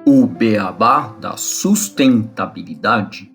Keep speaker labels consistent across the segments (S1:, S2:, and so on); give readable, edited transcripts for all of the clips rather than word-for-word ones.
S1: O beabá da sustentabilidade.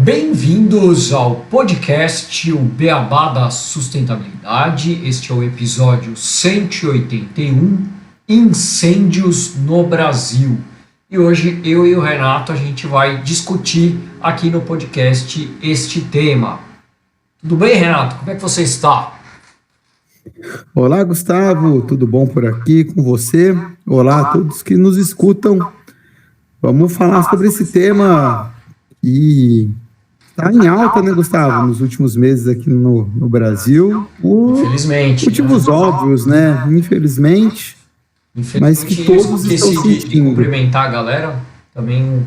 S2: Bem-vindos ao podcast O Beabá da Sustentabilidade. Este é o episódio 181, Incêndios no Brasil. E hoje eu e o Renato a gente vai discutir aqui no podcast este tema. Tudo bem, Renato? Como é que você está?
S3: Olá, Gustavo. Tudo bom por aqui com você? Olá a todos que nos escutam. Vamos falar sobre esse tema que está em alta, né, Gustavo, nos últimos meses aqui no Brasil, por
S2: Infelizmente,
S3: motivos óbvios, né, infelizmente, mas que todos estão
S2: de
S3: sentindo.
S2: cumprimentar a galera, também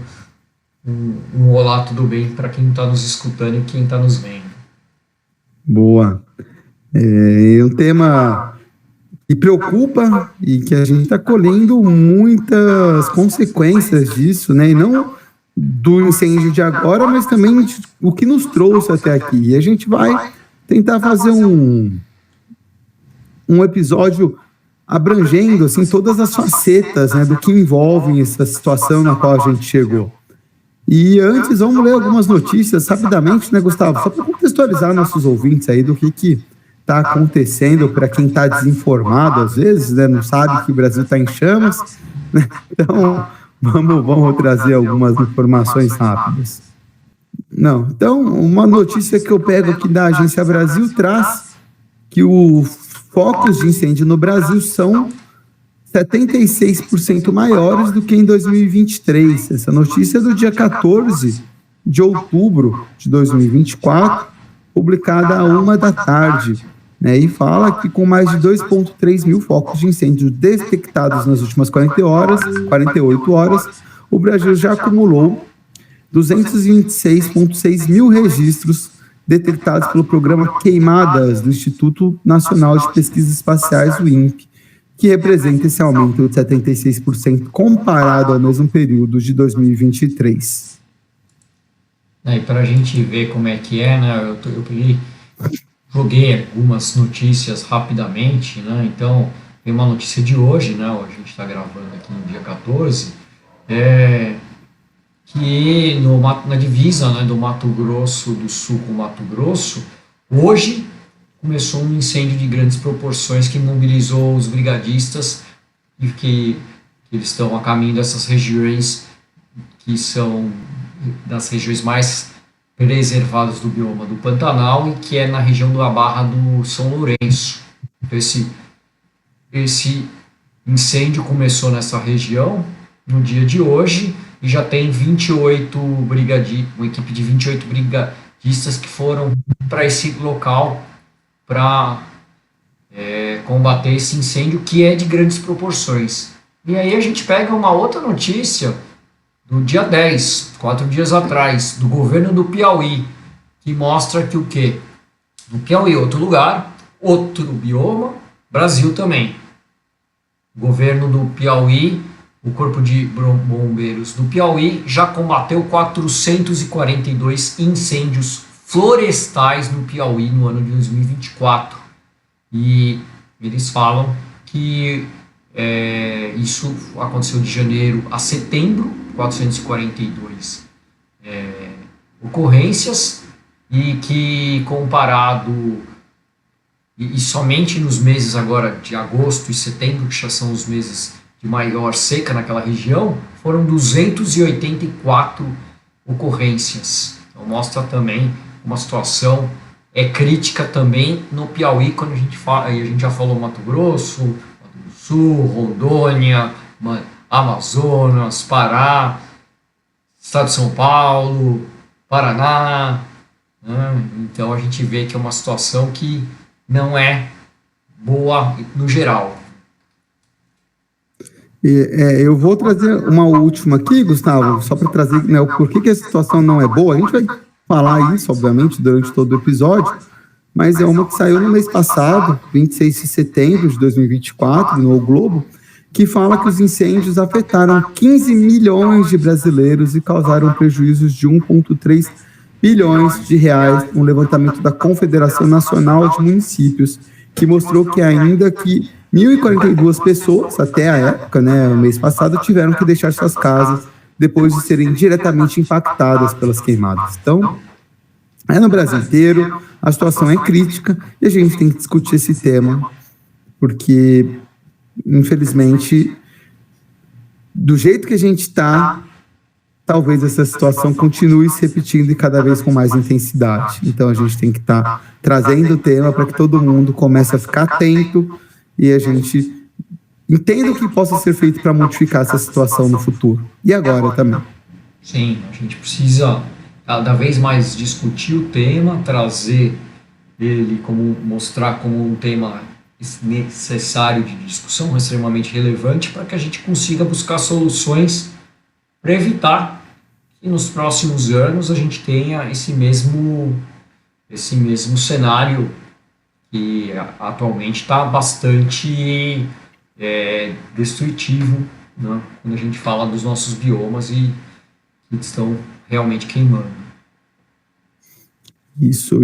S2: um olá, tudo bem, para quem está nos escutando e quem está nos vendo.
S3: Boa. É um tema que preocupa e que a gente está colhendo muitas consequências disso, né, e não do incêndio de agora, mas também o que nos trouxe até aqui. E a gente vai tentar fazer um episódio abrangendo assim, todas as facetas, né, do que envolve essa situação na qual a gente chegou. E antes, vamos ler algumas notícias rapidamente, né, Gustavo? Só para contextualizar nossos ouvintes aí do que está acontecendo, para quem está desinformado às vezes, né, não sabe que o Brasil está em chamas, né? Então Vamos trazer algumas informações rápidas. Então, uma notícia que eu pego aqui da Agência Brasil traz que os focos de incêndio no Brasil são 76% maiores do que em 2023. Essa notícia é do dia 14 de outubro de 2024, publicada à 13h, né, e fala que com mais de 2,3 mil focos de incêndio detectados nas últimas 48 horas, o Brasil já acumulou 226,6 mil registros detectados pelo programa Queimadas do Instituto Nacional de Pesquisas Espaciais, o INPE, que representa esse aumento de 76% comparado ao mesmo período de 2023.
S2: E para a gente ver como é que é, né, eu joguei algumas notícias rapidamente, né? Então, tem uma notícia de hoje, né? Hoje a gente está gravando aqui no dia 14, que na divisa, né, do Mato Grosso do Sul com Mato Grosso, hoje começou um incêndio de grandes proporções que mobilizou os brigadistas e que eles estão a caminho dessas regiões que são das regiões mais preservadas do bioma do Pantanal e que é na região da Barra do São Lourenço. Então, esse incêndio começou nessa região no dia de hoje e já tem uma equipe de 28 brigadistas que foram para esse local para combater esse incêndio que é de grandes proporções. E aí a gente pega uma outra notícia do dia 10, 4 dias atrás, do governo do Piauí, que mostra que o quê? No Piauí, outro lugar, outro bioma, Brasil também. O governo do Piauí, o Corpo de Bombeiros do Piauí, já combateu 442 incêndios florestais no Piauí no ano de 2024. E eles falam que Isso aconteceu de janeiro a setembro, 442 ocorrências, e que comparado, e somente nos meses agora de agosto e setembro, que já são os meses de maior seca naquela região, foram 284 ocorrências. Então mostra também uma situação crítica também no Piauí, quando a gente fala, a gente já falou Mato Grosso, Mato Grosso do Sul, Rondônia, Amazonas, Pará, Estado de São Paulo, Paraná, né? Então a gente vê que é uma situação que não é boa no geral.
S3: Eu vou trazer uma última aqui, Gustavo, só para trazer, né, o porquê que a situação não é boa. A gente vai falar isso, obviamente, durante todo o episódio, mas é uma que saiu no mês passado, 26 de setembro de 2024, no O Globo, que fala que os incêndios afetaram 15 milhões de brasileiros e causaram prejuízos de 1,3 bilhões de reais, um levantamento da Confederação Nacional de Municípios, que mostrou que ainda que 1.042 pessoas, até a época, né, o mês passado, tiveram que deixar suas casas depois de serem diretamente impactadas pelas queimadas. Então, no Brasil inteiro, a situação é crítica e a gente tem que discutir esse tema, porque, infelizmente, do jeito que a gente está, talvez essa situação continue se repetindo e cada vez com mais intensidade. Então, a gente tem que estar trazendo o tema para que todo mundo comece a ficar atento e a gente entenda o que possa ser feito para modificar essa situação no futuro. E agora também.
S2: Sim, a gente precisa cada vez mais discutir o tema, trazer ele mostrar como um tema necessário de discussão, extremamente relevante, para que a gente consiga buscar soluções para evitar que nos próximos anos a gente tenha esse mesmo cenário que atualmente está bastante destrutivo, né, quando a gente fala dos nossos biomas e que estão realmente queimando.
S3: Isso,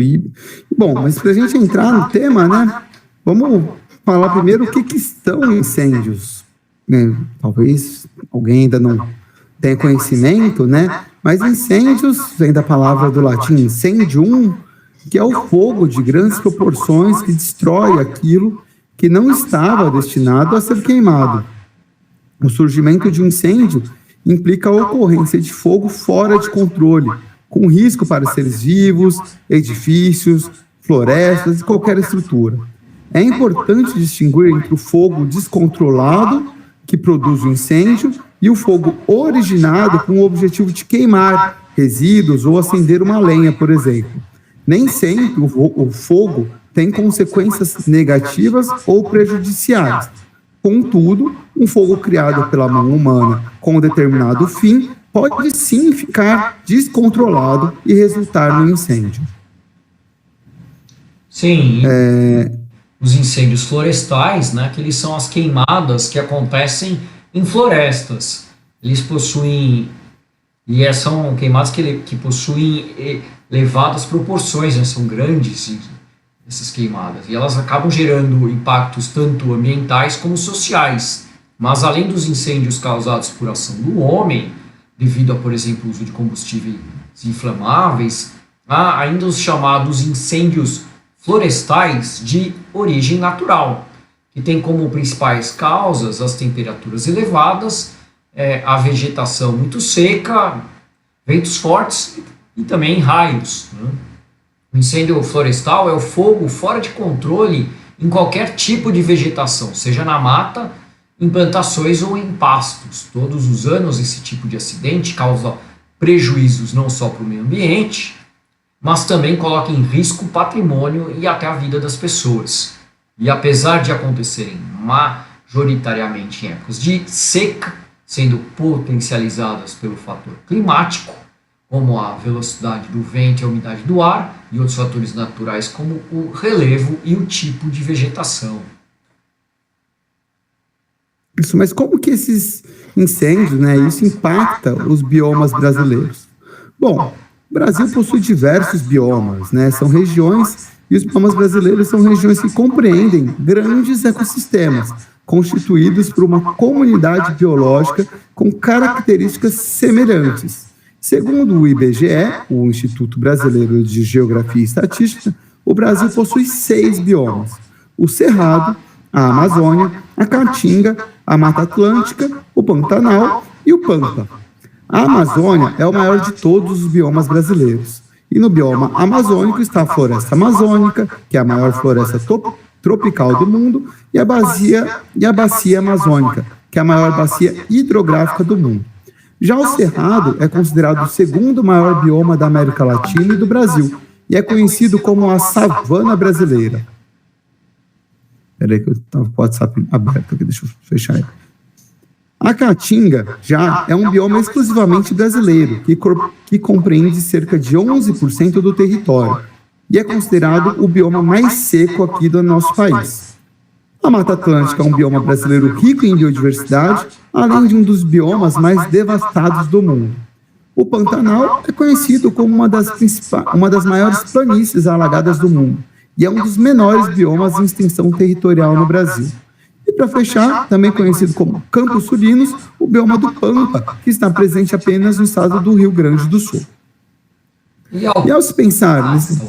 S3: bom, mas para a gente entrar no tema, né, vamos falar primeiro o que são incêndios. Talvez alguém ainda não tenha conhecimento, né, mas incêndios vem da palavra do latim incendium, que é o fogo de grandes proporções que destrói aquilo que não estava destinado a ser queimado. O surgimento de um incêndio implica a ocorrência de fogo fora de controle, com risco para seres vivos, edifícios, florestas e qualquer estrutura. É importante distinguir entre o fogo descontrolado, que produz o incêndio, e o fogo originado com o objetivo de queimar resíduos ou acender uma lenha, por exemplo. Nem sempre o fogo tem consequências negativas ou prejudiciais. Contudo, um fogo criado pela mão humana com um determinado fim pode sim ficar descontrolado e resultar no incêndio.
S2: Sim, os incêndios florestais, né, que eles são as queimadas que acontecem em florestas. Eles possuem, são queimadas que possuem elevadas proporções, né, são grandes essas queimadas, e elas acabam gerando impactos tanto ambientais como sociais. Mas além dos incêndios causados por ação do homem, devido a, por exemplo, o uso de combustíveis inflamáveis, há ainda os chamados incêndios florestais de origem natural, que tem como principais causas as temperaturas elevadas, a vegetação muito seca, ventos fortes e também raios, né? O incêndio florestal é o fogo fora de controle em qualquer tipo de vegetação, seja na mata, em plantações ou em pastos. Todos os anos esse tipo de acidente causa prejuízos não só para o meio ambiente, mas também coloca em risco o patrimônio e até a vida das pessoas. E apesar de acontecerem majoritariamente em épocas de seca, sendo potencializadas pelo fator climático, como a velocidade do vento e a umidade do ar, e outros fatores naturais como o relevo e o tipo de vegetação.
S3: Isso, mas como que esses incêndios, né, isso impacta os biomas brasileiros? Bom, o Brasil possui diversos biomas, né, são regiões, e os biomas brasileiros são regiões que compreendem grandes ecossistemas, constituídos por uma comunidade biológica com características semelhantes. Segundo o IBGE, o Instituto Brasileiro de Geografia e Estatística, o Brasil possui 6 biomas: o Cerrado, a Amazônia, a Caatinga, a Mata Atlântica, o Pantanal e o Pampa. A Amazônia é o maior de todos os biomas brasileiros. E no bioma amazônico está a floresta amazônica, que é a maior floresta tropical do mundo, e a bacia amazônica, que é a maior bacia hidrográfica do mundo. Já o Cerrado é considerado o segundo maior bioma da América Latina e do Brasil, e é conhecido como a savana brasileira. Espera aí que eu estou com o WhatsApp aberto aqui, deixa eu fechar aí. A Caatinga já é um bioma exclusivamente brasileiro, que compreende cerca de 11% do território, e é considerado o bioma mais seco aqui do nosso país. A Mata Atlântica é um bioma brasileiro rico em biodiversidade, além de um dos biomas mais devastados do mundo. O Pantanal é conhecido como uma das maiores planícies alagadas do mundo, e é um dos menores biomas em extensão territorial no Brasil. E para fechar, também conhecido como Campos Sulinos, o bioma do Pampa, que está presente apenas no estado do Rio Grande do Sul. E ao se pensar nesse...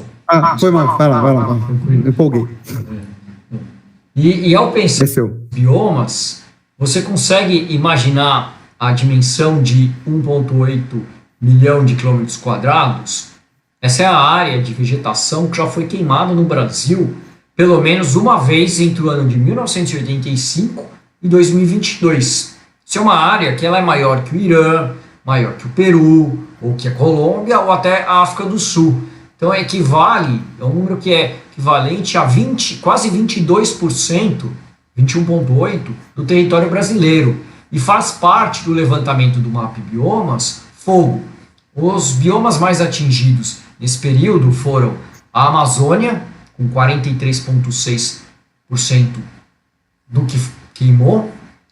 S3: foi mal, vai lá. Me empolguei.
S2: E ao pensar em biomas, você consegue imaginar a dimensão de 1,8 milhão de quilômetros quadrados? Essa é a área de vegetação que já foi queimada no Brasil pelo menos uma vez entre o ano de 1985 e 2022. Isso é uma área que ela é maior que o Irã, maior que o Peru, ou que a Colômbia, ou até a África do Sul. Então é um número que é equivalente a quase 22%, 21,8% do território brasileiro. E faz parte do levantamento do Mapa Biomas, fogo. Os biomas mais atingidos nesse período foram a Amazônia, com 43,6% do que queimou,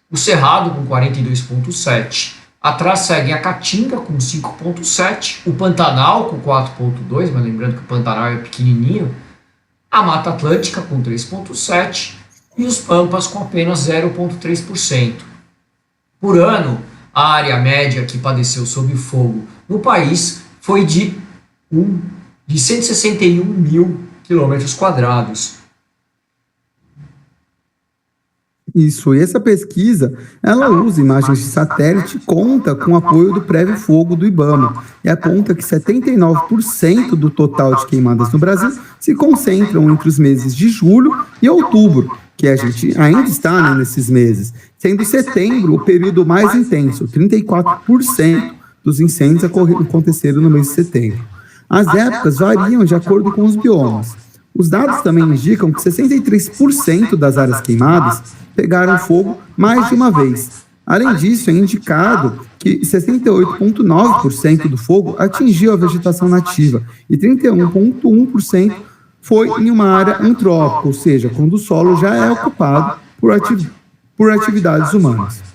S2: o Cerrado com 42,7%, atrás segue a Caatinga com 5,7%, o Pantanal com 4,2%, mas lembrando que o Pantanal é pequenininho, a Mata Atlântica com 3,7% e os Pampas com apenas 0,3%. Por ano, a área média que padeceu sob fogo no país foi de 161 mil quilômetros quadrados.
S3: Isso, e essa pesquisa, ela usa imagens de satélite e conta com o apoio do Prévio Fogo do IBAMA, e aponta que 79% do total de queimadas no Brasil se concentram entre os meses de julho e outubro, que a gente ainda está nesses meses, sendo setembro o período mais intenso, 34% dos incêndios aconteceram no mês de setembro. As épocas variam de acordo com os biomas. Os dados também indicam que 63% das áreas queimadas pegaram fogo mais de uma vez. Além disso, é indicado que 68,9% do fogo atingiu a vegetação nativa e 31,1% foi em uma área antrópica, ou seja, quando o solo já é ocupado por atividades humanas.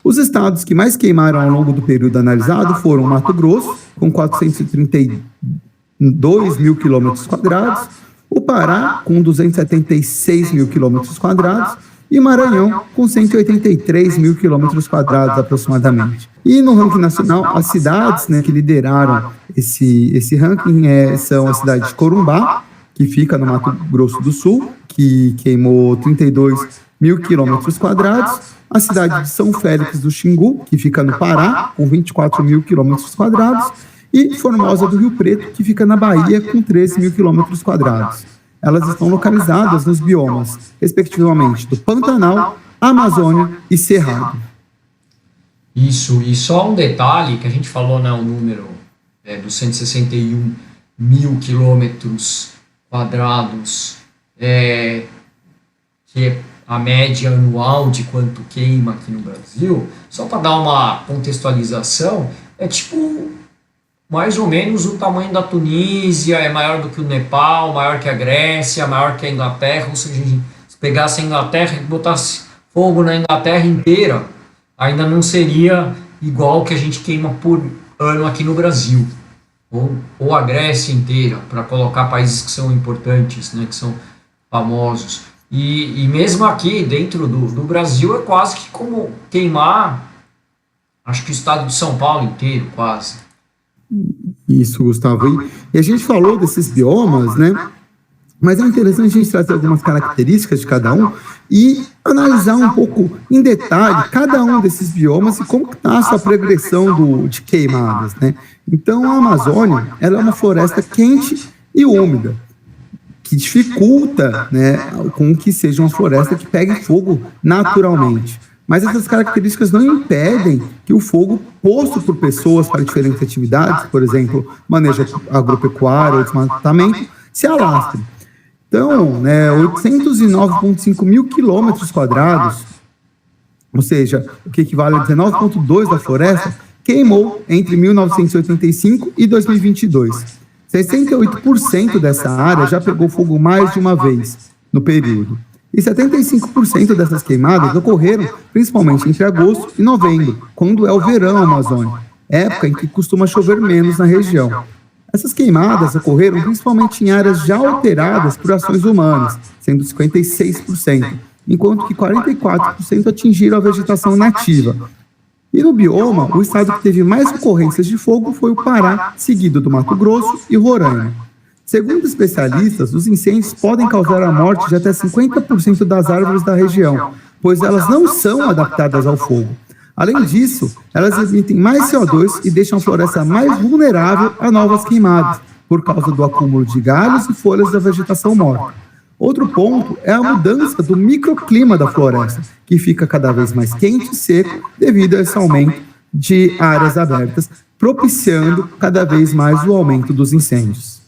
S3: Os estados que mais queimaram ao longo do período analisado foram Mato Grosso, com 432 mil quilômetros quadrados, o Pará, com 276 mil quilômetros quadrados, e Maranhão, com 183 mil quilômetros quadrados aproximadamente. E no ranking nacional, as cidades que lideraram esse ranking são a cidade de Corumbá, que fica no Mato Grosso do Sul, que queimou 32 mil quilômetros quadrados, a cidade de São Félix do Xingu, que fica no Pará, com 24 mil quilômetros quadrados, e Formosa do Rio Preto, que fica na Bahia, com 13 mil quilômetros quadrados. Elas estão localizadas nos biomas, respectivamente, do Pantanal, Amazônia e Cerrado.
S2: Isso, e só um detalhe que a gente falou, o número dos 161 mil quilômetros quadrados, que é a média anual de quanto queima aqui no Brasil, só para dar uma contextualização, é tipo mais ou menos o tamanho da Tunísia, é maior do que o Nepal, maior que a Grécia, maior que a Inglaterra. Ou seja, se pegasse a Inglaterra e botasse fogo na Inglaterra inteira, ainda não seria igual o que a gente queima por ano aqui no Brasil. Ou a Grécia inteira, para colocar países que são importantes, que são famosos. E mesmo aqui dentro do Brasil é quase que como queimar, acho que o estado de São Paulo inteiro, quase.
S3: Isso, Gustavo. E a gente falou desses biomas, né? Mas é interessante a gente trazer algumas características de cada um e analisar um pouco em detalhe cada um desses biomas e como está a sua progressão de queimadas, né? Então, a Amazônia, ela é uma floresta quente e úmida, que dificulta, né, com que seja uma floresta que pegue fogo naturalmente. Mas essas características não impedem que o fogo posto por pessoas para diferentes atividades, por exemplo, manejo agropecuário ou desmatamento, se alastre. Então, né, 809,5 mil quilômetros quadrados, ou seja, o que equivale a 19,2% da floresta, queimou entre 1985 e 2022. 68% dessa área já pegou fogo mais de uma vez no período. E 75% dessas queimadas ocorreram principalmente entre agosto e novembro, quando é o verão amazônico, época em que costuma chover menos na região. Essas queimadas ocorreram principalmente em áreas já alteradas por ações humanas, sendo 56%, enquanto que 44% atingiram a vegetação nativa. E no bioma, o estado que teve mais ocorrências de fogo foi o Pará, seguido do Mato Grosso e Roraima. Segundo especialistas, os incêndios podem causar a morte de até 50% das árvores da região, pois elas não são adaptadas ao fogo. Além disso, elas emitem mais CO2 e deixam a floresta mais vulnerável a novas queimadas, por causa do acúmulo de galhos e folhas da vegetação morta. Outro ponto é a mudança do microclima da floresta, que fica cada vez mais quente e seco devido a esse aumento de áreas abertas, propiciando cada vez mais o aumento dos incêndios.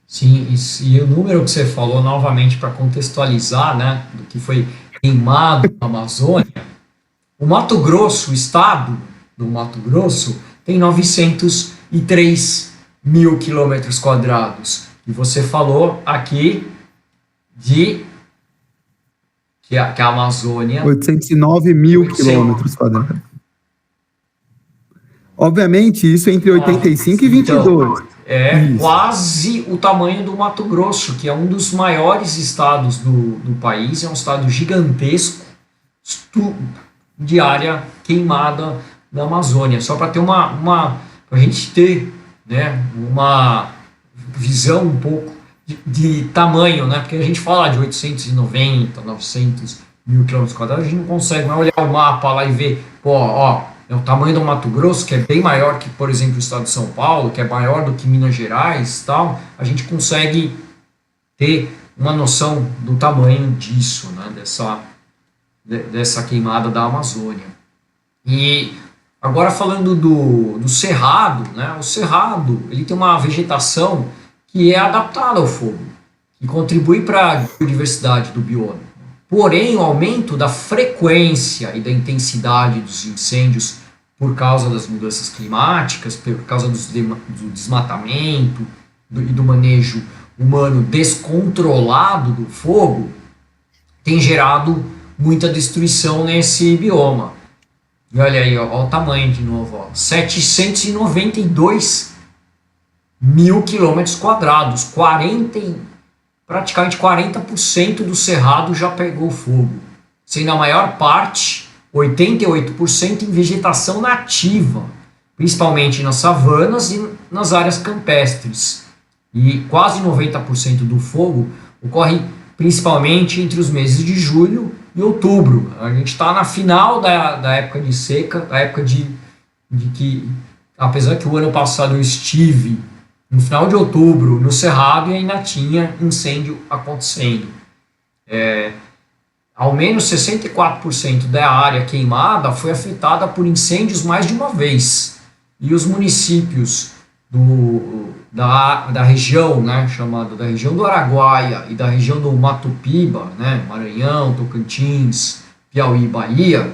S2: Sim, e o número que você falou novamente para contextualizar, né, do que foi queimado na Amazônia, o Mato Grosso, o estado do Mato Grosso, tem 903 mil quilômetros quadrados. E você falou aqui que a Amazônia...
S3: 809 mil quilômetros quadrados. Obviamente, isso entre 85 e 22.
S2: Então, quase o tamanho do Mato Grosso, que é um dos maiores estados do país, é um estado gigantesco de área queimada na Amazônia. Só para ter pra gente ter, né, uma visão um pouco de tamanho, né? Porque a gente fala de 890, 900 mil quilômetros quadrados, a gente não consegue olhar o mapa lá e ver, é o tamanho do Mato Grosso, que é bem maior que, por exemplo, o estado de São Paulo, que é maior do que Minas Gerais, tal. A gente consegue ter uma noção do tamanho disso, né? Dessa queimada da Amazônia. E agora falando do Cerrado, né? O Cerrado, ele tem uma vegetação que é adaptada ao fogo, que contribui para a biodiversidade do bioma. Porém, o aumento da frequência e da intensidade dos incêndios por causa das mudanças climáticas, por causa do desmatamento e do manejo humano descontrolado do fogo, tem gerado muita destruição nesse bioma. E olha aí, olha o tamanho de novo, 792 mil quilômetros quadrados, praticamente 40% do cerrado já pegou fogo, sendo a maior parte, 88%, em vegetação nativa, principalmente nas savanas e nas áreas campestres. E quase 90% do fogo ocorre principalmente entre os meses de julho e outubro. A gente está na final da época de seca, da época de que, apesar que o ano passado eu estive no final de outubro no Cerrado e ainda tinha incêndio acontecendo. Ao menos 64% da área queimada foi afetada por incêndios mais de uma vez. E os municípios da região, né, chamada da região do Araguaia e da região do Mato Piba, né, Maranhão, Tocantins, Piauí e Bahia,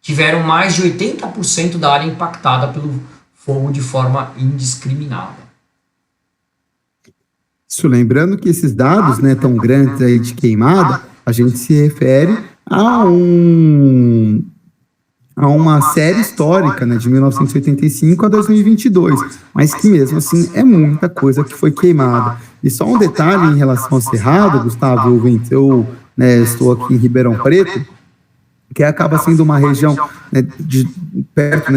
S2: tiveram mais de 80% da área impactada pelo fogo de forma indiscriminada.
S3: Isso, lembrando que esses dados, né, tão grandes aí de queimada, a gente se refere a uma série histórica, né, de 1985 a 2022, mas que mesmo assim é muita coisa que foi queimada. E só um detalhe em relação ao Cerrado, Gustavo, ouvintes, eu estou aqui em Ribeirão Preto, que acaba sendo uma região perto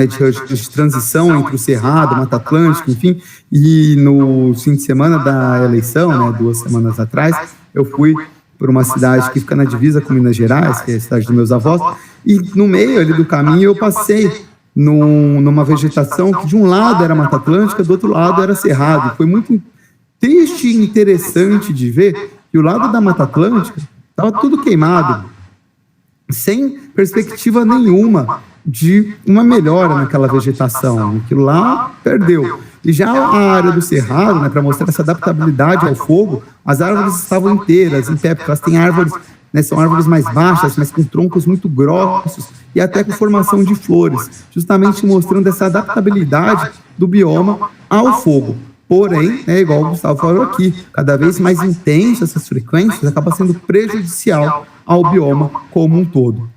S3: de transição entre o Cerrado, Mata Atlântica, enfim, e no fim de semana da eleição, 2 semanas atrás, eu fui por uma cidade que fica na divisa com Minas Gerais, que é a cidade dos meus avós, e no meio ali do caminho eu passei numa vegetação que de um lado era Mata Atlântica, do outro lado era Cerrado. Foi muito triste e interessante de ver que o lado da Mata Atlântica estava tudo queimado, sem perspectiva nenhuma de uma melhora naquela vegetação. Aquilo lá perdeu. E já a área do Cerrado, para mostrar essa adaptabilidade ao fogo, as árvores estavam inteiras, em pé, porque elas têm árvores, são árvores mais baixas, mas com troncos muito grossos e até com formação de flores, justamente mostrando essa adaptabilidade do bioma ao fogo. Porém, igual o Gustavo falou aqui, cada vez mais intenso essas frequências acaba sendo prejudicial ao bioma como um todo.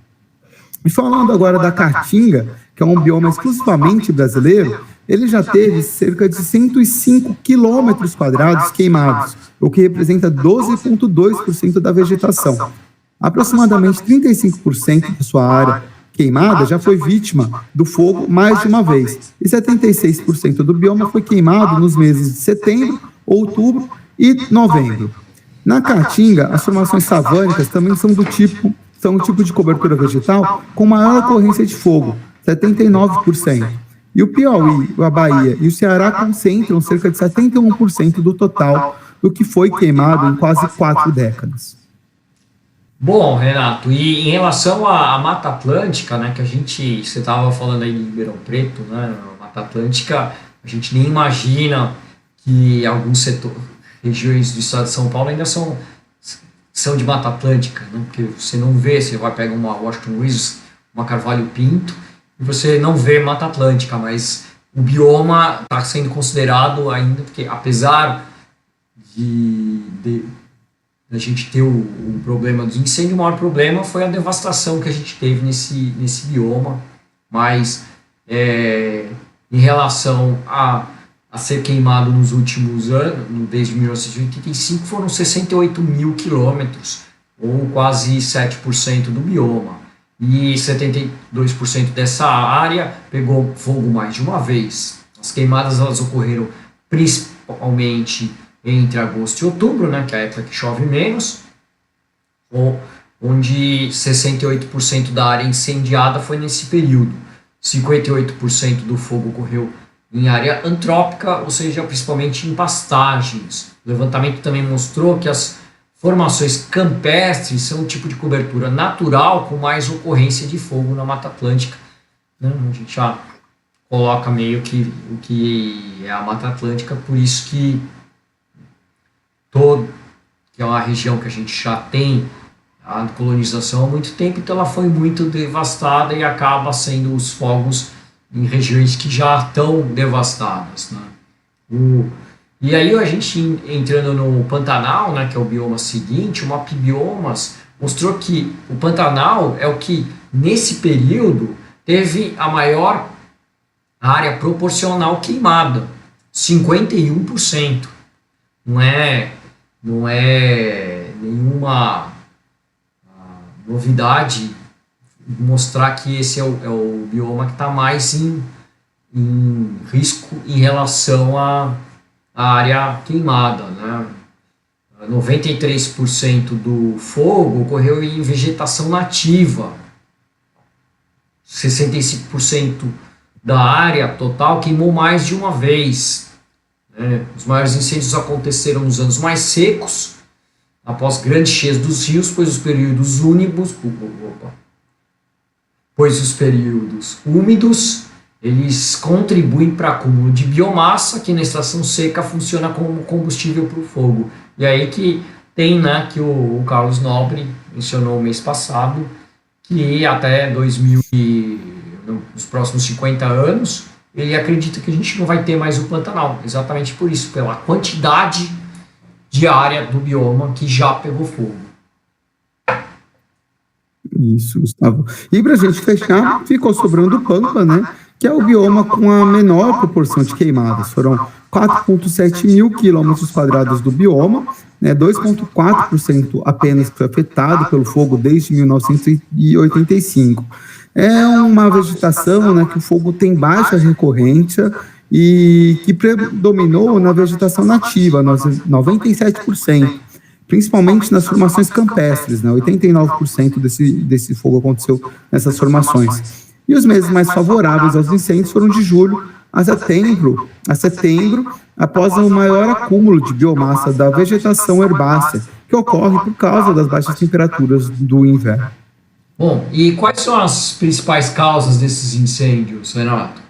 S3: E falando agora da Caatinga, que é um bioma exclusivamente brasileiro, ele já teve cerca de 105 quilômetros quadrados queimados, o que representa 12,2% da vegetação. Aproximadamente 35% da sua área queimada já foi vítima do fogo mais de uma vez, e 76% do bioma foi queimado nos meses de setembro, outubro e novembro. Na Caatinga, as formações savânicas também são um tipo de cobertura vegetal com maior ocorrência de fogo, 79%. E o Piauí, a Bahia e o Ceará concentram cerca de 71% do total do que foi queimado em quase 4 décadas.
S2: Bom, Renato, e em relação à Mata Atlântica, que você estava falando aí de Ribeirão Preto, a Mata Atlântica, a gente nem imagina que alguns regiões do estado de São Paulo ainda são de Mata Atlântica, porque você não vê, você vai pegar uma Washington Luiz, uma Carvalho Pinto, e você não vê Mata Atlântica, mas o bioma está sendo considerado ainda, porque apesar de a gente ter o problema do incêndio, o maior problema foi a devastação que a gente teve nesse bioma, mas em relação a ser queimado nos últimos anos, desde 1985, foram 68 mil quilômetros, ou quase 7% do bioma. E 72% dessa área pegou fogo mais de uma vez. As queimadas elas ocorreram principalmente entre agosto e outubro, que é a época que chove menos, onde 68% da área incendiada foi nesse período. 58% do fogo ocorreu em área antrópica, ou seja, principalmente em pastagens. O levantamento também mostrou que as formações campestres são um tipo de cobertura natural com mais ocorrência de fogo na Mata Atlântica. A gente já coloca meio que o que é a Mata Atlântica, por isso que é uma região que a gente já tem a colonização há muito tempo, então ela foi muito devastada e acaba sendo os fogos em regiões que já estão devastadas. E aí a gente entrando no Pantanal, que é o bioma seguinte, o MapBiomas mostrou que o Pantanal é o que nesse período teve a maior área proporcional queimada, 51%. Não é nenhuma novidade mostrar que esse é o bioma que está mais em risco em relação à área queimada. 93% do fogo ocorreu em vegetação nativa, 65% da área total queimou mais de uma vez. Os maiores incêndios aconteceram nos anos mais secos, após grandes cheias dos rios, pois os períodos úmidos eles contribuem para acúmulo de biomassa, que na estação seca funciona como combustível para o fogo. E aí que tem, que o Carlos Nobre mencionou mês passado, que até nos próximos 50 anos, ele acredita que a gente não vai ter mais o Pantanal, exatamente por isso, pela quantidade de área do bioma que já pegou fogo.
S3: Isso, Gustavo. E para a gente fechar, ficou sobrando o Pampa, que é o bioma com a menor proporção de queimadas. Foram 4,7 mil quilômetros quadrados do bioma, né, 2,4% apenas que foi afetado pelo fogo desde 1985. É uma vegetação, né, que o fogo tem baixa recorrência e que predominou na vegetação nativa, 97%, principalmente nas formações campestres, né, 89% desse fogo aconteceu nessas formações. E os meses mais favoráveis aos incêndios foram de julho a setembro, após o maior acúmulo de biomassa da vegetação herbácea, que ocorre por causa das baixas temperaturas do inverno.
S2: Bom, e quais são as principais causas desses incêndios, Renato?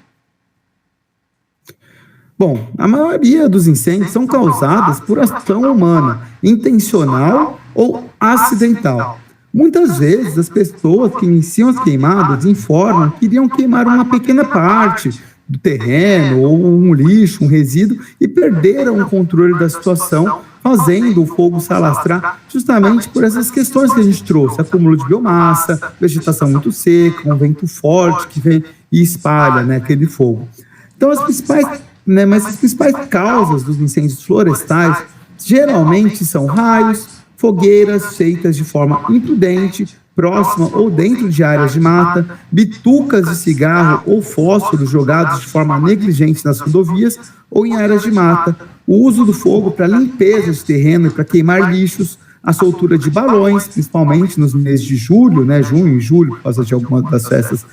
S3: Bom, a maioria dos incêndios são causadas por ação humana, intencional ou acidental. Muitas vezes, as pessoas que iniciam as queimadas informam que iriam queimar uma pequena parte do terreno ou um lixo, um resíduo, e perderam o controle da situação, fazendo o fogo se alastrar justamente por essas questões que a gente trouxe: acúmulo de biomassa, vegetação muito seca, um vento forte que vem e espalha, né, aquele fogo. Então, as principais causas dos incêndios florestais geralmente são raios, fogueiras feitas de forma imprudente, próxima ou dentro de áreas de mata, bitucas de cigarro ou fósforos jogados de forma negligente nas rodovias ou em áreas de mata, o uso do fogo para limpeza de terreno e para queimar lixos, a soltura de balões, principalmente nos meses de julho, né, junho e julho, por causa de algumas das festas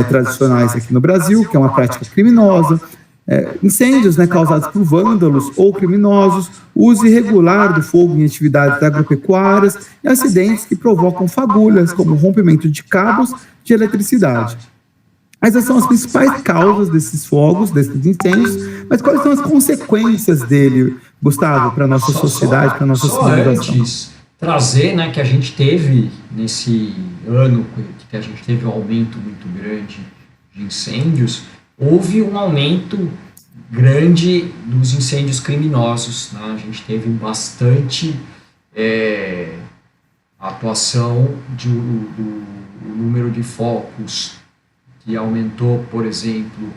S3: tradicionais aqui no Brasil, que é uma prática criminosa. Incêndios, né, causados por vândalos ou criminosos, uso irregular do fogo em atividades agropecuárias e acidentes que provocam fagulhas, como rompimento de cabos de eletricidade. Essas são as principais causas desses fogos, desses incêndios, mas quais são as consequências dele, Gustavo, para a nossa sociedade, para a nossa civilização?
S2: Antes, trazer, né, que a gente teve nesse ano, que a gente teve um aumento muito grande de incêndios, houve um aumento grande dos incêndios criminosos, né? A gente teve bastante atuação do número de focos, que aumentou, por exemplo,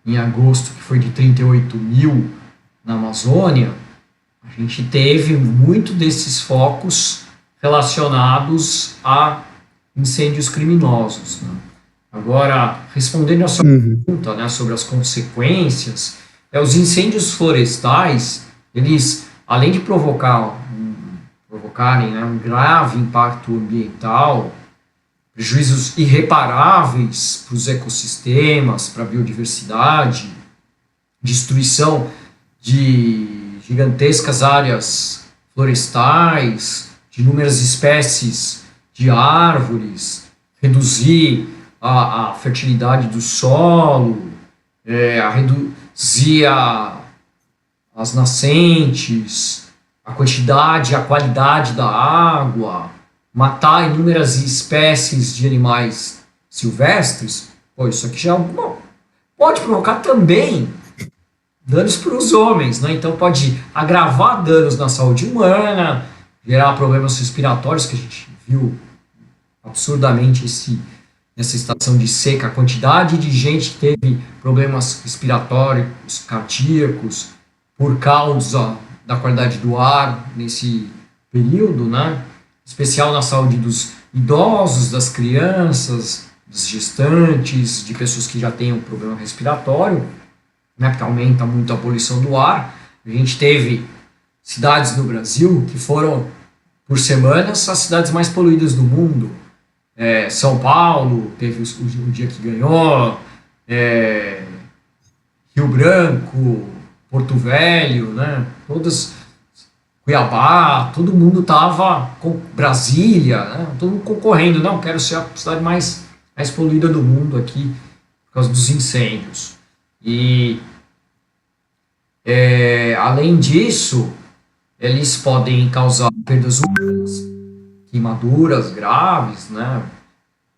S2: em agosto, que foi de 38 mil na Amazônia. A gente teve muito desses focos relacionados a incêndios criminosos, né? Agora, respondendo a sua pergunta, né, sobre as consequências, os incêndios florestais, eles, além de provocarem, né, um grave impacto ambiental, prejuízos irreparáveis para os ecossistemas, para a biodiversidade, destruição de gigantescas áreas florestais, de inúmeras espécies de árvores, reduzir a fertilidade do solo, a reduzir as nascentes, a quantidade, a qualidade da água, matar inúmeras espécies de animais silvestres. Pô, isso aqui já pode provocar também danos para os homens, né? Então pode agravar danos na saúde humana, gerar problemas respiratórios, que a gente viu absurdamente nessa estação de seca, a quantidade de gente que teve problemas respiratórios, cardíacos, por causa da qualidade do ar nesse período, né? Especial na saúde dos idosos, das crianças, dos gestantes, de pessoas que já têm um problema respiratório, né? Porque aumenta muito a poluição do ar. A gente teve cidades no Brasil que foram, por semanas, as cidades mais poluídas do mundo. São Paulo teve o dia que ganhou, Rio Branco, Porto Velho, né? Todas, Cuiabá, todo mundo estava com Brasília, né? Todo mundo concorrendo. Não, quero ser a cidade mais poluída do mundo aqui por causa dos incêndios. E além disso, eles podem causar perdas humanas, queimaduras graves, né?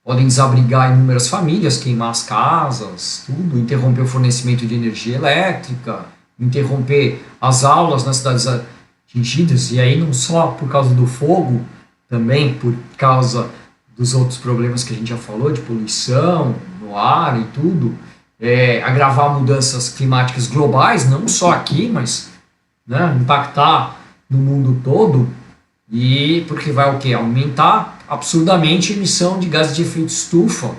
S2: Podem desabrigar inúmeras famílias, queimar as casas, tudo, interromper o fornecimento de energia elétrica, interromper as aulas nas cidades atingidas, e aí não só por causa do fogo, também por causa dos outros problemas que a gente já falou, de poluição no ar e tudo. agravar mudanças climáticas globais, não só aqui, mas, né, impactar no mundo todo, e porque vai o quê? Aumentar absurdamente a emissão de gases de efeito estufa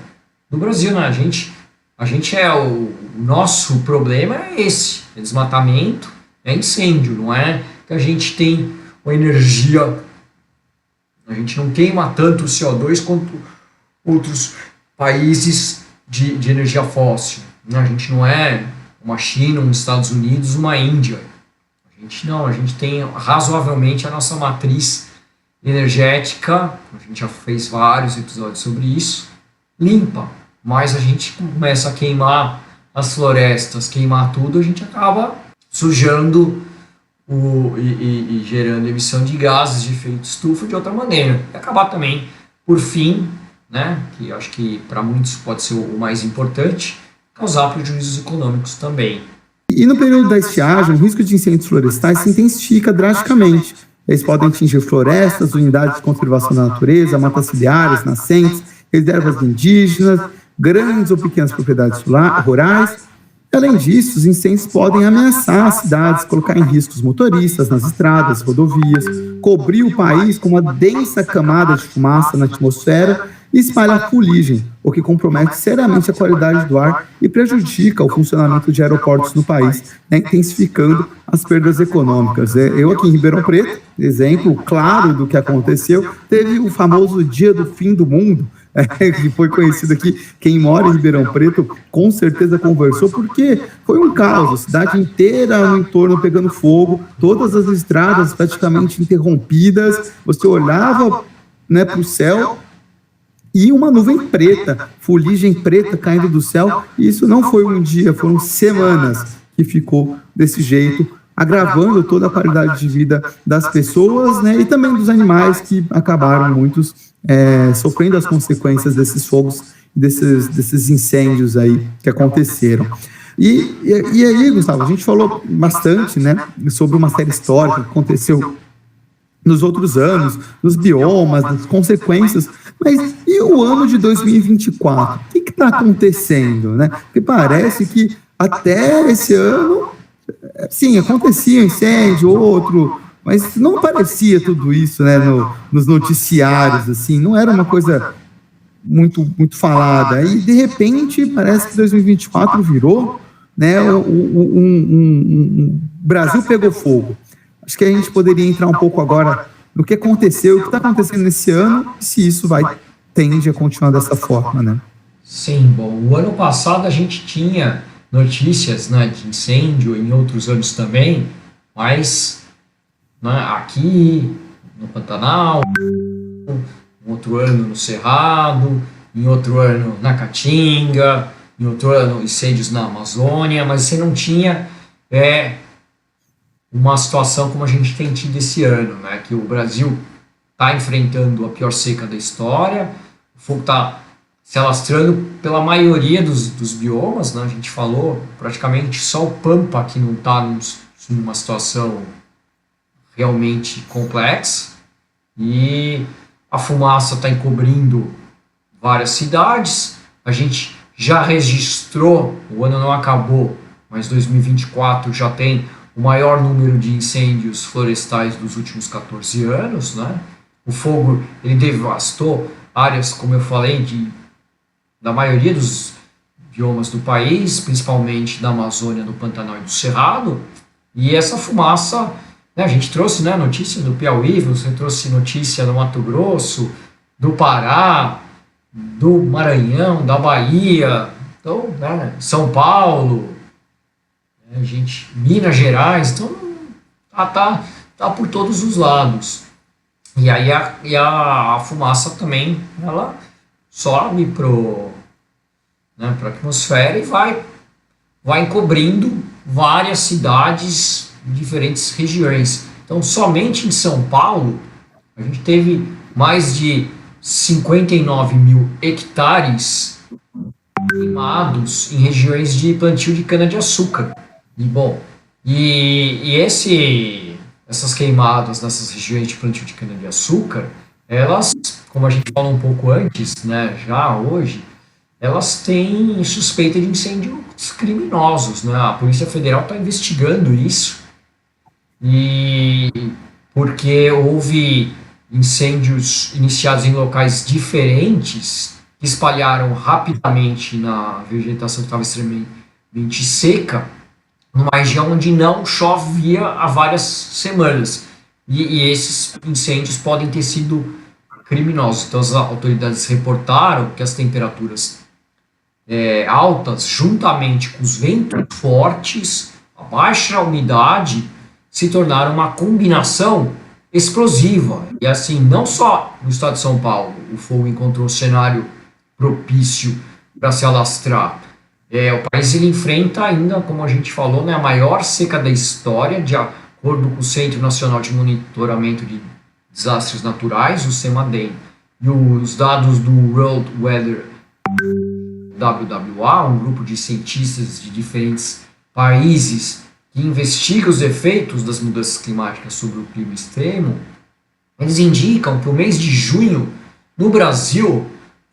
S2: no Brasil, né? A gente o nosso problema é esse, é desmatamento, é incêndio, não é que a gente tem uma energia, a gente não queima tanto CO2 quanto outros países de energia fóssil, né? A gente não é uma China, uns Estados Unidos, uma Índia. A gente tem razoavelmente a nossa matriz energética, a gente já fez vários episódios sobre isso, limpa, mas a gente começa a queimar as florestas, queimar tudo, a gente acaba sujando e gerando emissão de gases de efeito estufa de outra maneira. E acabar também, por fim, né, que eu acho que para muitos pode ser o mais importante, causar prejuízos econômicos também.
S3: E no período da estiagem, o risco de incêndios florestais se intensifica drasticamente. Eles podem atingir florestas, unidades de conservação da natureza, matas ciliares, nascentes, reservas indígenas, grandes ou pequenas propriedades rurais. Além disso, os incêndios podem ameaçar as cidades, colocar em risco os motoristas nas estradas, rodovias, cobrir o país com uma densa camada de fumaça na atmosfera e espalhar fuligem, o que compromete seriamente a qualidade do ar e prejudica o funcionamento de aeroportos no país, né, intensificando as perdas econômicas. Eu aqui em Ribeirão Preto, exemplo claro do que aconteceu, teve o famoso Dia do Fim do Mundo, que foi conhecido aqui. Quem mora em Ribeirão Preto com certeza conversou, porque foi um caos, a cidade inteira no entorno pegando fogo, todas as estradas praticamente interrompidas, você olhava, né, para o céu e uma nuvem preta, fuligem preta caindo do céu, e isso não foi um dia, foram semanas que ficou desse jeito, agravando toda a qualidade de vida das pessoas, né, e também dos animais, que acabaram muitos sofrendo as consequências desses fogos, desses incêndios aí que aconteceram. E aí, Gustavo, a gente falou bastante, né, sobre uma série histórica que aconteceu nos outros anos, nos biomas, nas consequências, mas e o ano de 2024? O que está acontecendo, né? Porque parece que até esse ano, sim, acontecia um incêndio, outro, mas não parecia tudo isso, né, nos noticiários, assim, não era uma coisa muito falada. E, de repente, parece que 2024 virou, né, Brasil pegou fogo. Acho que a gente poderia entrar um pouco agora no que aconteceu, o que está acontecendo nesse ano, e se isso tende a continuar dessa forma, né?
S2: Sim, bom, o ano passado a gente tinha notícias, né, de incêndio, em outros anos também, mas, né, aqui no Pantanal, em outro ano no Cerrado, em outro ano na Caatinga, em outro ano incêndios na Amazônia, mas você não tinha uma situação como a gente tem tido esse ano, né, que o Brasil está enfrentando a pior seca da história, o fogo está se alastrando pela maioria dos biomas, né, a gente falou, praticamente só o Pampa que não está numa situação realmente complexa, e a fumaça está encobrindo várias cidades. A gente já registrou, o ano não acabou, mas 2024 já tem o maior número de incêndios florestais dos últimos 14 anos, né? O fogo, ele devastou áreas, como eu falei, da maioria dos biomas do país, principalmente da Amazônia, do Pantanal e do Cerrado. E essa fumaça, né, a gente trouxe, né, notícia do Piauí, você trouxe notícia do Mato Grosso, do Pará, do Maranhão, da Bahia, então, né, São Paulo, Minas Gerais, então tá por todos os lados. E aí a fumaça também, ela sobe para a atmosfera e vai encobrindo várias cidades em diferentes regiões. Então, somente em São Paulo, a gente teve mais de 59 mil hectares queimados em regiões de plantio de cana-de-açúcar. E, bom, essas queimadas nessas regiões de plantio de cana-de-açúcar, elas, como a gente falou um pouco antes, né, já hoje, elas têm suspeita de incêndios criminosos, né? A Polícia Federal está investigando isso, e porque houve incêndios iniciados em locais diferentes que espalharam rapidamente na vegetação que estava extremamente seca, numa região onde não chovia há várias semanas. E esses incêndios podem ter sido criminosos. Então as autoridades reportaram que as temperaturas altas, juntamente com os ventos fortes, a baixa umidade, se tornaram uma combinação explosiva. E assim, não só no estado de São Paulo, o fogo encontrou um cenário propício para se alastrar. O país ele enfrenta ainda, como a gente falou, né, a maior seca da história, de acordo com o Centro Nacional de Monitoramento de Desastres Naturais, o CEMADEM. E os dados do World Weather WWA, um grupo de cientistas de diferentes países que investiga os efeitos das mudanças climáticas sobre o clima extremo, eles indicam que o mês de junho no Brasil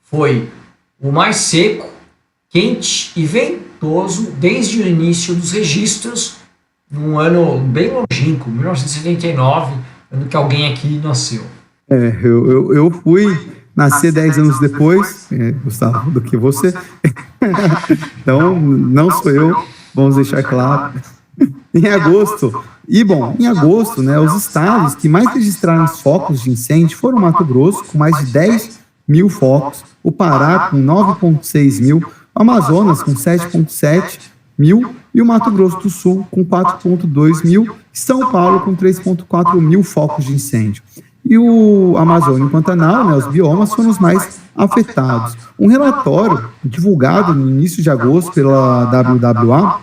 S2: foi o mais seco, quente e ventoso desde o início dos registros, num ano bem longínquo, 1979, ano que alguém aqui nasceu.
S3: Eu fui nascer 10 anos depois, Gustavo, do que você. Então, não sou eu, vamos deixar claro. Em agosto, né, os estados que mais registraram focos de incêndio foram Mato Grosso, com mais de 10 mil focos, o Pará, com 9,6 mil, o Amazonas, com 7,7 mil, e o Mato Grosso do Sul, com 4,2 mil, e São Paulo, com 3,4 mil focos de incêndio. E o Amazônia e o Pantanal, né, os biomas, foram os mais afetados. Um relatório divulgado no início de agosto pela WWA